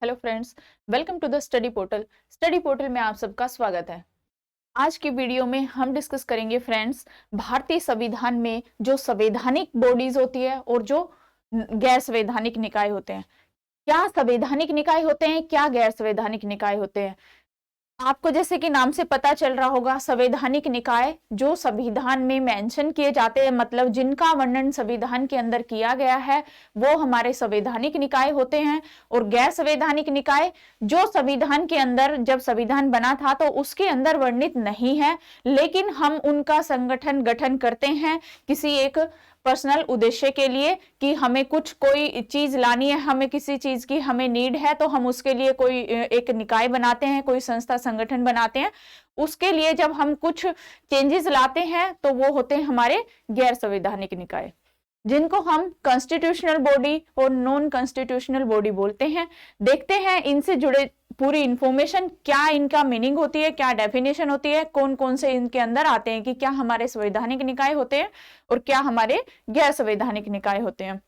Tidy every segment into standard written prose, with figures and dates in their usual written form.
Hello friends, welcome to the study portal. Study portal में आप सबका स्वागत है। आज की वीडियो में हम डिस्कस करेंगे फ्रेंड्स, भारतीय संविधान में जो संवैधानिक बॉडीज होती है और जो गैर संवैधानिक निकाय होते हैं। क्या संवैधानिक निकाय होते हैं, क्या गैर संवैधानिक निकाय होते हैं। आपको जैसे कि नाम से पता चल रहा होगा, संवैधानिक निकाय जो संविधान में मेंशन किए जाते हैं, मतलब जिनका वर्णन संविधान के अंदर किया गया है, वो हमारे संवैधानिक निकाय होते हैं। और गैर संवैधानिक निकाय जो संविधान के अंदर, जब संविधान बना था तो उसके अंदर वर्णित नहीं है, लेकिन हम उनका संगठन गठन करते हैं किसी एक पर्सनल उद्देश्य के लिए कि हमें कुछ कोई चीज लानी है, हमें किसी चीज की हमें नीड है, तो हम उसके लिए कोई एक निकाय बनाते हैं, कोई संस्था संगठन बनाते हैं। उसके लिए जब हम कुछ चेंजेस लाते हैं तो वो होते हैं हमारे गैर संवैधानिक निकाय, जिनको हम कॉन्स्टिट्यूशनल बॉडी और नॉन कॉन्स्टिट्यूशनल बॉडी बोलते हैं। देखते हैं इनसे जुड़े पूरी इंफॉर्मेशन, क्या इनका मीनिंग होती है, क्या डेफिनेशन होती है, कौन कौन से इनके अंदर आते हैं, कि क्या हमारे संवैधानिक निकाय होते हैं और क्या हमारे गैर संवैधानिक निकाय होते हैं।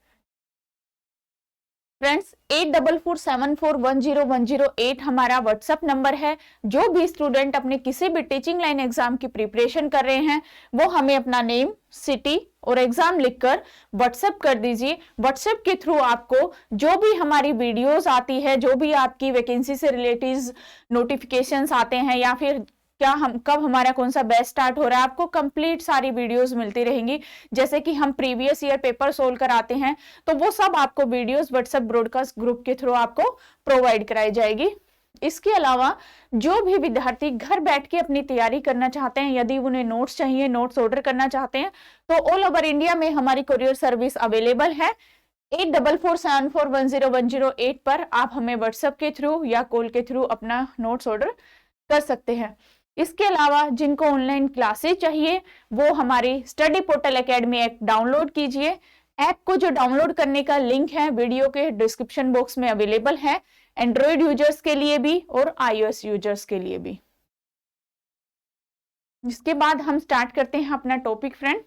फ्रेंड्स, 8447410108 हमारा व्हाट्सएप नंबर है। जो भी स्टूडेंट अपने किसी भी टीचिंग लाइन एग्जाम की प्रिपरेशन कर रहे हैं, वो हमें अपना नेम, सिटी और एग्जाम लिखकर व्हाट्सएप कर दीजिए। व्हाट्सएप के थ्रू आपको जो भी हमारी वीडियोस आती है, जो भी आपकी वैकेंसी से रिलेटेड नोटिफिकेशंस आते हैं, या फिर क्या हम कब हमारा कौन सा बैच स्टार्ट हो रहा है, आपको कंप्लीट सारी वीडियोस मिलती रहेंगी। जैसे कि हम प्रीवियस ईयर पेपर सोल्व कराते हैं, तो वो सब आपको वीडियोस व्हाट्सएप ब्रॉडकास्ट ग्रुप के थ्रू आपको प्रोवाइड कराई जाएगी। इसके अलावा जो भी विद्यार्थी घर बैठ के अपनी तैयारी करना चाहते हैं, यदि उन्हें नोट्स चाहिए, नोट्स ऑर्डर करना चाहते हैं, तो ऑल ओवर इंडिया में हमारी कोरियर सर्विस अवेलेबल है। 8447410108 पर आप हमें व्हाट्सएप के थ्रू या कॉल के थ्रू अपना नोट्स ऑर्डर कर सकते हैं। इसके अलावा जिनको ऑनलाइन क्लासेस चाहिए, वो हमारी study portal academy app download कीजिए। ऐप को जो डाउनलोड करने का लिंक है वीडियो के डिस्क्रिप्शन बॉक्स में अवेलेबल है, एंड्रॉइड यूजर्स के लिए भी और iOS यूजर्स के लिए भी। जिसके बाद हम स्टार्ट करते हैं अपना टॉपिक फ्रेंड।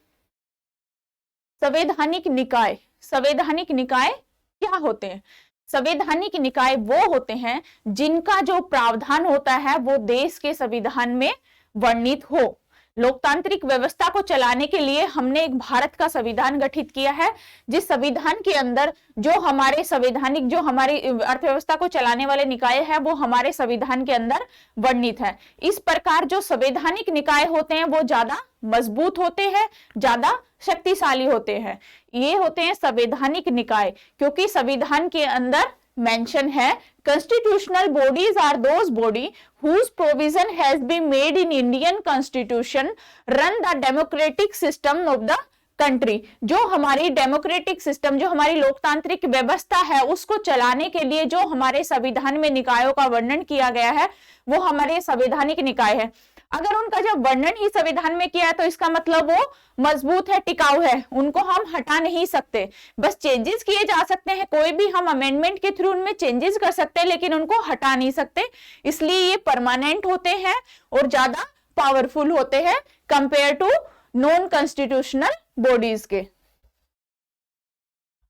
संवैधानिक निकाय। संवैधानिक निकाय क्या होते हैं? संवैधानिक निकाय वो होते हैं जिनका जो प्रावधान होता है वो देश के संविधान में वर्णित हो। लोकतांत्रिक व्यवस्था को चलाने के लिए हमने एक भारत का संविधान गठित किया है, जिस संविधान के अंदर जो हमारे संवैधानिक, जो हमारी अर्थव्यवस्था को चलाने वाले निकाय है, वो हमारे संविधान के अंदर वर्णित है। इस प्रकार जो संवैधानिक निकाय होते हैं वो ज्यादा मजबूत होते हैं, ज्यादा शक्तिशाली होते हैं। ये होते हैं संवैधानिक निकाय, क्योंकि संविधान के अंदर मेंशन है, constitutional bodies are those body whose provision has been made in Indian Constitution run the democratic system of the country. जो हमारी डेमोक्रेटिक सिस्टम, जो हमारी लोकतांत्रिक व्यवस्था है, उसको चलाने के लिए जो हमारे संविधान में निकायों का वर्णन किया गया है, वो हमारे संवैधानिक निकाय है। अगर उनका जब वर्णन ही संविधान में किया है, तो इसका मतलब वो मजबूत है, टिकाऊ है, उनको हम हटा नहीं सकते। बस चेंजेस किए जा सकते हैं, कोई भी हम अमेंडमेंट के थ्रू उनमें चेंजेस कर सकते हैं, लेकिन उनको हटा नहीं सकते। इसलिए ये परमानेंट होते हैं और ज्यादा पावरफुल होते हैं compare to non constitutional bodies के।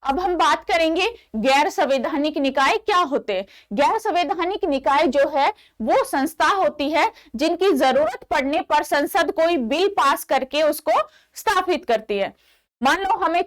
अब हम बात करेंगे गैर संवैधानिक निकाय क्या होते हैं। गैर संवैधानिक निकाय जो है वो संस्था होती है जिनकी जरूरत पड़ने पर संसद कोई बिल पास करके उसको स्थापित करती है। मान लो हमें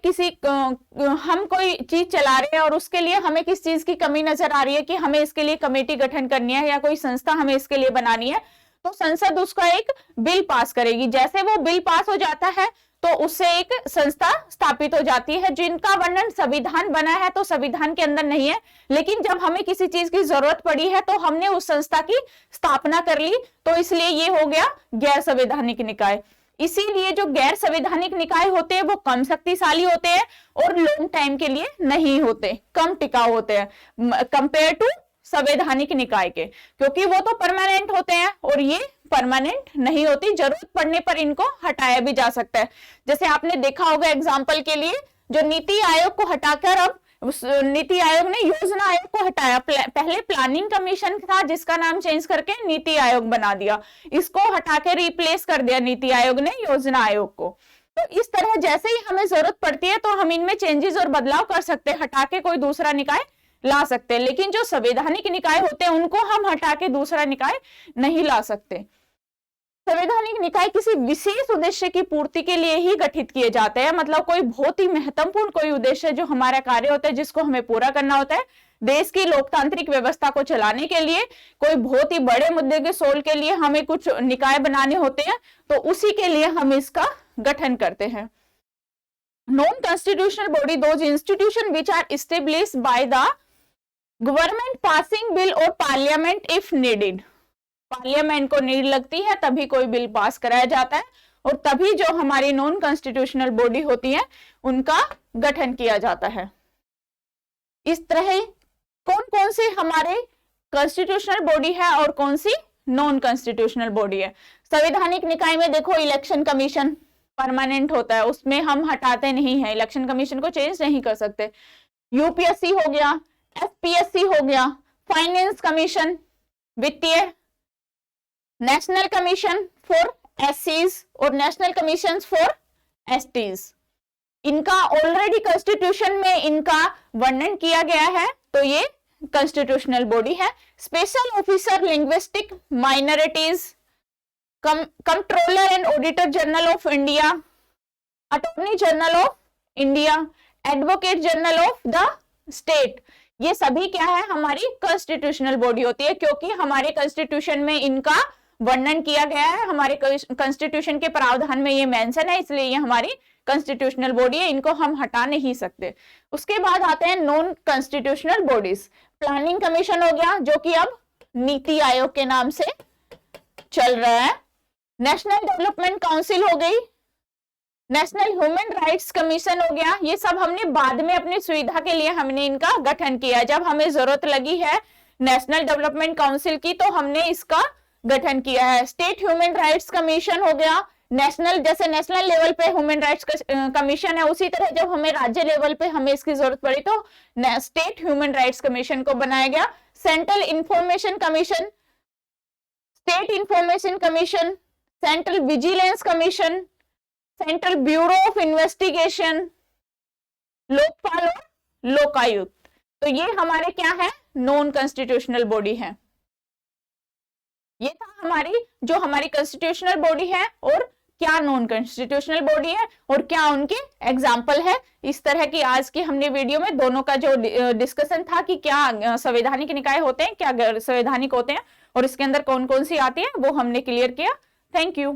हम कोई चीज चला रहे हैं और उसके लिए हमें किस चीज की कमी नजर आ रही है कि हमें इसके लिए कमेटी गठन करनी है या कोई संस्था हमें इसके लिए बनानी है, तो संसद उसका एक बिल पास करेगी। जैसे वो बिल पास हो जाता है तो उससे एक संस्था स्थापित हो जाती है, जिनका वर्णन संविधान बना है तो संविधान के अंदर नहीं है, लेकिन जब हमें किसी चीज की जरूरत पड़ी है तो हमने उस संस्था की स्थापना कर ली, तो इसलिए ये हो गया गैर संवैधानिक निकाय। इसीलिए जो गैर संवैधानिक निकाय होते हैं वो कम शक्तिशाली होते हैं और लॉन्ग टाइम के लिए नहीं होते, कम टिकाऊ होते हैं कंपेयर टू संवैधानिक निकाय के, क्योंकि वो तो परमानेंट होते हैं और ये परमानेंट नहीं होती, जरूरत पड़ने पर इनको हटाया भी जा सकता है। जैसे आपने देखा होगा एग्जांपल के लिए, जो नीति आयोग को हटाकर अब नीति आयोग ने योजना आयोग को हटाया। पहले प्लानिंग कमीशन था जिसका नाम चेंज करके नीति आयोग बना दिया, इसको हटा के रिप्लेस कर दिया नीति आयोग ने योजना आयोग को। तो इस तरह जैसे ही हमें जरूरत पड़ती है तो हम इनमें चेंजेस और बदलाव कर सकते हैं, हटा के कोई दूसरा निकाय ला सकते हैं, लेकिन जो संवैधानिक निकाय होते हैं उनको हम हटा के दूसरा निकाय नहीं ला सकते। संवैधानिक निकाय किसी विशेष उद्देश्य की पूर्ति के लिए ही गठित किए जाते हैं, मतलब कोई बहुत ही महत्वपूर्ण कोई उद्देश्य जो हमारा कार्य होता है जिसको हमें पूरा करना होता है, देश की लोकतांत्रिक व्यवस्था को चलाने के लिए, कोई बहुत ही बड़े मुद्दे के सोल्व के लिए हमें कुछ निकाय बनाने होते हैं, तो उसी के लिए हम इसका गठन करते हैं। Non constitutional body those institution which are established by the government passing bill और पार्लियामेंट इफ नीडेड। पार्लियामेंट को नीड लगती है तभी कोई बिल पास कराया जाता है और तभी जो हमारी नॉन कॉन्स्टिट्यूशनल बॉडी होती है उनका गठन किया जाता है। इस तरह कौन कौन सी हमारे कॉन्स्टिट्यूशनल बॉडी है और कौन सी नॉन कॉन्स्टिट्यूशनल बॉडी है। संवैधानिक निकाय में देखो इलेक्शन कमीशन परमानेंट होता है, उसमें हम हटाते नहीं है, इलेक्शन कमीशन को चेंज नहीं कर सकते। यूपीएससी हो गया, एसपीएससी हो गया, फाइनेंस कमीशन, वित्तीय, नेशनल कमीशन फॉर एससीज और नेशनल कमीशन फॉर एसटीज, इनका ऑलरेडी कॉन्स्टिट्यूशन में इनका वर्णन किया गया है, तो ये कॉन्स्टिट्यूशनल बॉडी है। Special officer linguistic minorities, controller and auditor general of India, attorney general of India, advocate general of the state, ये सभी क्या है हमारी कॉन्स्टिट्यूशनल बॉडी होती है, क्योंकि हमारे कॉन्स्टिट्यूशन में इनका वर्णन किया गया है, हमारे कॉन्स्टिट्यूशन के प्रावधान में ये मेंशन है, इसलिए ये हमारी कॉन्स्टिट्यूशनल बॉडी है, इनको हम हटा नहीं सकते। उसके बाद आते हैं non constitutional bodies. Planning commission हो गया जो कि अब नीति आयोग के नाम से चल रहा है। नेशनल डेवलपमेंट काउंसिल हो गई, नेशनल ह्यूमन राइट्स कमीशन हो गया, ये सब हमने बाद में अपनी सुविधा के लिए हमने इनका गठन किया, जब हमें जरूरत लगी है नेशनल डेवलपमेंट काउंसिल की तो हमने इसका गठन किया है। स्टेट ह्यूमन राइट्स कमीशन हो गया, नेशनल जैसे नेशनल लेवल पे ह्यूमन राइट्स कमीशन है, उसी तरह जब हमें राज्य लेवल पे हमें इसकी जरूरत पड़ी तो स्टेट ह्यूमन राइट्स कमीशन को बनाया गया। Central information commission, state information commission, central vigilance commission, central bureau of investigation, Lokpal और लोकायुक्त, तो ये हमारे क्या है नॉन कॉन्स्टिट्यूशनल बॉडी है। ये था हमारी कॉन्स्टिट्यूशनल बॉडी है और क्या नॉन कॉन्स्टिट्यूशनल बॉडी है और क्या उनके एग्जाम्पल है। इस तरह की आज की हमने वीडियो में दोनों का जो डिस्कशन था कि क्या संवैधानिक निकाय होते हैं, क्या गैर संवैधानिक होते हैं और इसके अंदर कौन कौन सी आती है, वो हमने क्लियर किया। Thank you.